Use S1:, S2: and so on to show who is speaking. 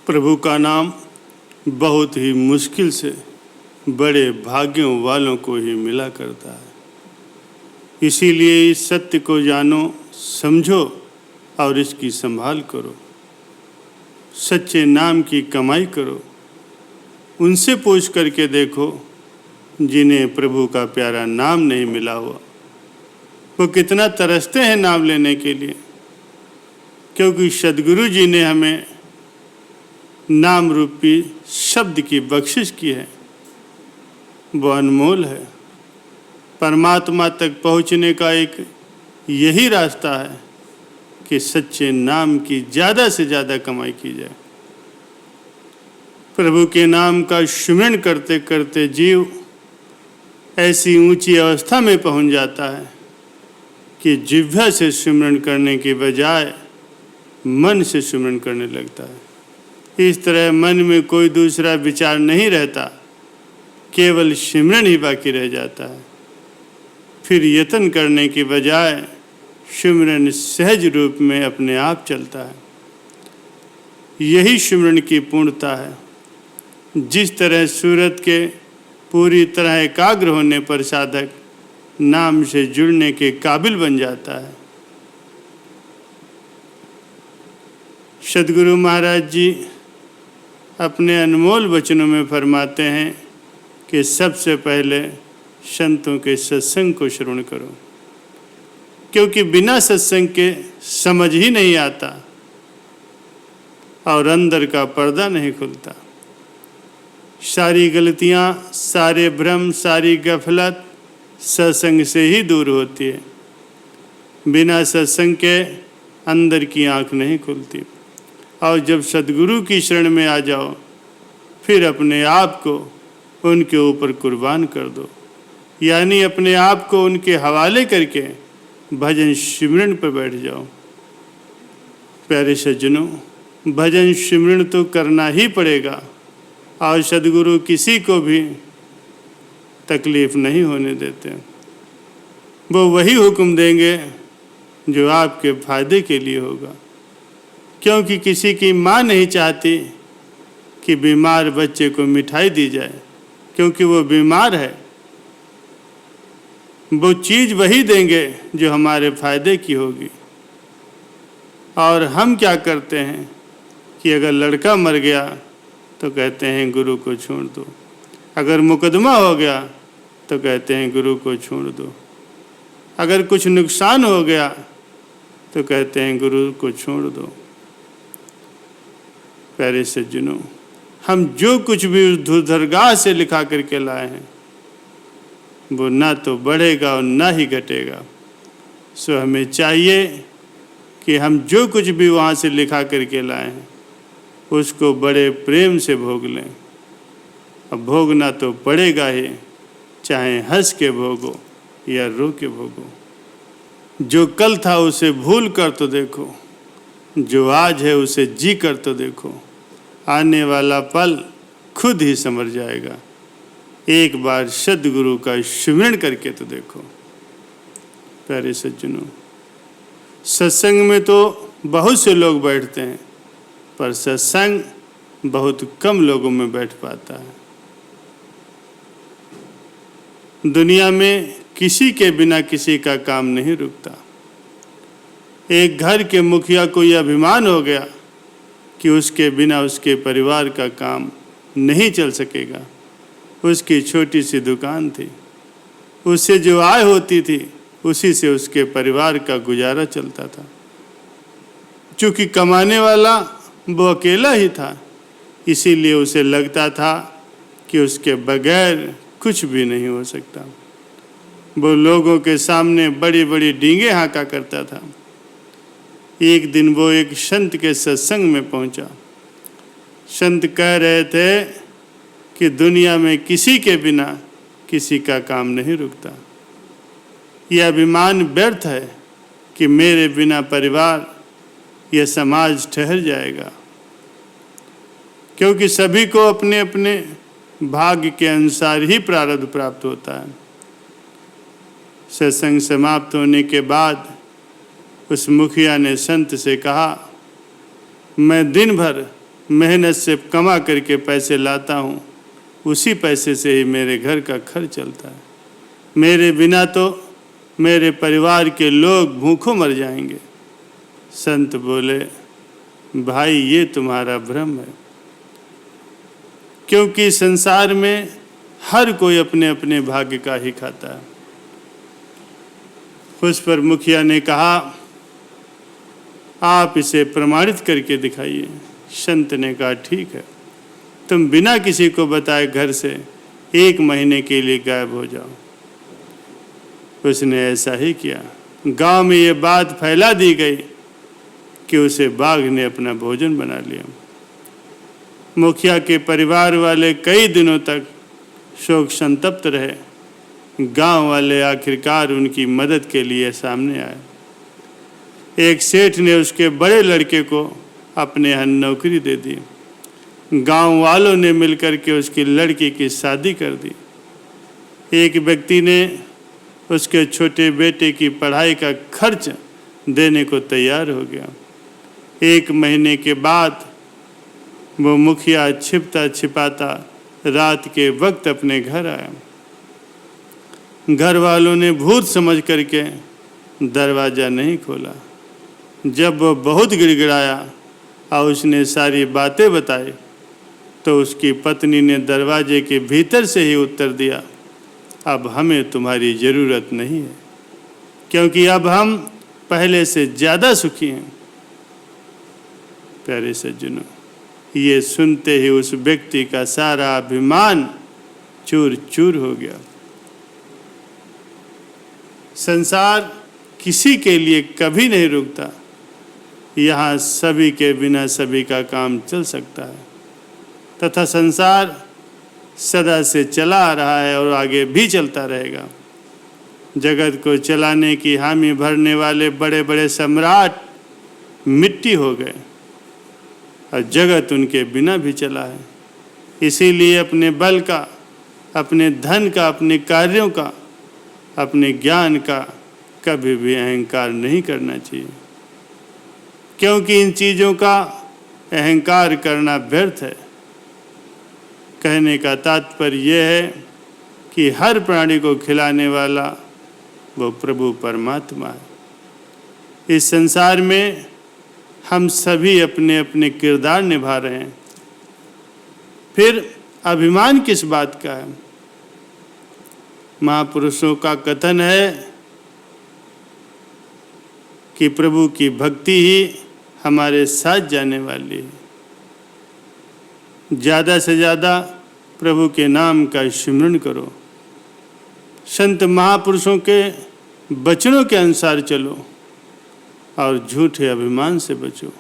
S1: प्रभु का नाम बहुत ही मुश्किल से बड़े भाग्यों वालों को ही मिला करता है। इसीलिए इस सत्य को जानो, समझो और इसकी संभाल करो। सच्चे नाम की कमाई करो। उनसे पूछ करके देखो जिन्हें प्रभु का प्यारा नाम नहीं मिला हुआ, वो कितना तरसते हैं नाम लेने के लिए। क्योंकि सद्गुरु जी ने हमें नाम रूपी शब्द की बख्शिश की है, वो अनमोल है। परमात्मा तक पहुँचने का एक यही रास्ता है कि सच्चे नाम की ज़्यादा से ज़्यादा कमाई की जाए। प्रभु के नाम का स्मरण करते करते जीव ऐसी ऊंची अवस्था में पहुंच जाता है कि जिह्वा से स्मरण करने के बजाय मन से स्मरण करने लगता है। इस तरह मन में कोई दूसरा विचार नहीं रहता, केवल स्मरण ही बाकी रह जाता है। फिर यत्न करने के बजाय स्मरण सहज रूप में अपने आप चलता है। यही स्मरण की पूर्णता है। जिस तरह सूरत के पूरी तरह एकाग्र होने पर साधक नाम से जुड़ने के काबिल बन जाता है। सद्गुरु महाराज जी अपने अनमोल वचनों में फरमाते हैं कि सबसे पहले संतों के सत्संग को श्रवण करो, क्योंकि बिना सत्संग के समझ ही नहीं आता और अंदर का पर्दा नहीं खुलता। सारी गलतियां, सारे भ्रम, सारी गफलत सत्संग से ही दूर होती है। बिना सत्संग के अंदर की आंख नहीं खुलती। और जब सद्गुरु की शरण में आ जाओ, फिर अपने आप को उनके ऊपर कुर्बान कर दो, यानी अपने आप को उनके हवाले करके भजन सिमरन पर बैठ जाओ। प्यारे सज्जनों, भजन सिमरन तो करना ही पड़ेगा और सद्गुरु किसी को भी तकलीफ नहीं होने देते। वो वही हुक्म देंगे जो आपके फायदे के लिए होगा, क्योंकि किसी की माँ नहीं चाहती कि बीमार बच्चे को मिठाई दी जाए, क्योंकि वो बीमार है। वो चीज़ वही देंगे जो हमारे फायदे की होगी। और हम क्या करते हैं कि अगर लड़का मर गया तो कहते हैं गुरु को छोड़ दो, अगर मुकदमा हो गया तो कहते हैं गुरु को छोड़ दो, अगर कुछ नुकसान हो गया तो कहते हैं गुरु को छोड़ दो। प्यारे सज्जनों, हम जो कुछ भी उस धुरधरगाह से लिखा करके लाए हैं, वो ना तो बढ़ेगा और ना ही घटेगा। सो हमें चाहिए कि हम जो कुछ भी वहाँ से लिखा करके लाए हैं, उसको बड़े प्रेम से भोग लें। अब भोगना तो पड़ेगा ही, चाहे हंस के भोगो या रो के भोगो। जो कल था उसे भूल कर तो देखो, जो आज है उसे जी कर तो देखो। आने वाला पल खुद ही समझ जाएगा। एक बार सद्गुरु का स्मरण करके तो देखो। प्यारे सज्जनों, सत्संग में तो बहुत से लोग बैठते हैं, पर सत्संग बहुत कम लोगों में बैठ पाता है। दुनिया में किसी के बिना किसी का काम नहीं रुकता। एक घर के मुखिया को यह अभिमान हो गया कि उसके बिना उसके परिवार का काम नहीं चल सकेगा। उसकी छोटी सी दुकान थी, उससे जो आय होती थी उसी से उसके परिवार का गुजारा चलता था। चूँकि कमाने वाला वो अकेला ही था, इसीलिए उसे लगता था कि उसके बगैर कुछ भी नहीं हो सकता। वो लोगों के सामने बड़ी बड़ी डींगे हाँका करता था। एक दिन वो एक संत के सत्संग में पहुंचा। संत कह रहे थे कि दुनिया में किसी के बिना किसी का काम नहीं रुकता। यह अभिमान व्यर्थ है कि मेरे बिना परिवार यह समाज ठहर जाएगा, क्योंकि सभी को अपने अपने भाग्य के अनुसार ही प्रारब्ध प्राप्त होता है। सत्संग समाप्त होने के बाद उस मुखिया ने संत से कहा, मैं दिन भर मेहनत से कमा करके पैसे लाता हूँ, उसी पैसे से ही मेरे घर का खर्च चलता है। मेरे बिना तो मेरे परिवार के लोग भूखों मर जाएंगे। संत बोले, भाई ये तुम्हारा भ्रम है, क्योंकि संसार में हर कोई अपने अपने भाग्य का ही खाता है। उस पर मुखिया ने कहा, आप इसे प्रमाणित करके दिखाइए। संत ने कहा, ठीक है, तुम बिना किसी को बताए घर से 1 महीने के लिए गायब हो जाओ। उसने ऐसा ही किया। गांव में ये बात फैला दी गई कि उसे बाघ ने अपना भोजन बना लिया। मुखिया के परिवार वाले कई दिनों तक शोक संतप्त रहे। गांव वाले आखिरकार उनकी मदद के लिए सामने आए। एक सेठ ने उसके बड़े लड़के को अपने यहाँ नौकरी दे दी। गांव वालों ने मिलकर के उसकी लड़की की शादी कर दी। एक व्यक्ति ने उसके छोटे बेटे की पढ़ाई का खर्च देने को तैयार हो गया। 1 महीने के बाद वो मुखिया छिपता छिपाता रात के वक्त अपने घर आया। घर वालों ने भूत समझ करके दरवाज़ा नहीं खोला। जब वो बहुत गिड़गिड़ाया और उसने सारी बातें बताई तो उसकी पत्नी ने दरवाजे के भीतर से ही उत्तर दिया, अब हमें तुम्हारी ज़रूरत नहीं है, क्योंकि अब हम पहले से ज़्यादा सुखी हैं। प्यारे सज्जनों, ये सुनते ही उस व्यक्ति का सारा अभिमान चूर चूर हो गया। संसार किसी के लिए कभी नहीं रुकता। यहाँ सभी के बिना सभी का काम चल सकता है तथा संसार सदा से चला आ रहा है और आगे भी चलता रहेगा। जगत को चलाने की हामी भरने वाले बड़े बड़े सम्राट मिट्टी हो गए और जगत उनके बिना भी चला है। इसीलिए अपने बल का, अपने धन का, अपने कार्यों का, अपने ज्ञान का कभी भी अहंकार नहीं करना चाहिए, क्योंकि इन चीज़ों का अहंकार करना व्यर्थ है। कहने का तात्पर्य यह है कि हर प्राणी को खिलाने वाला वो प्रभु परमात्मा है। इस संसार में हम सभी अपने अपने किरदार निभा रहे हैं, फिर अभिमान किस बात का है? महापुरुषों का कथन है कि प्रभु की भक्ति ही हमारे साथ जाने वाली है। ज़्यादा से ज़्यादा प्रभु के नाम का स्मरण करो, संत महापुरुषों के वचनों के अनुसार चलो और झूठे अभिमान से बचो।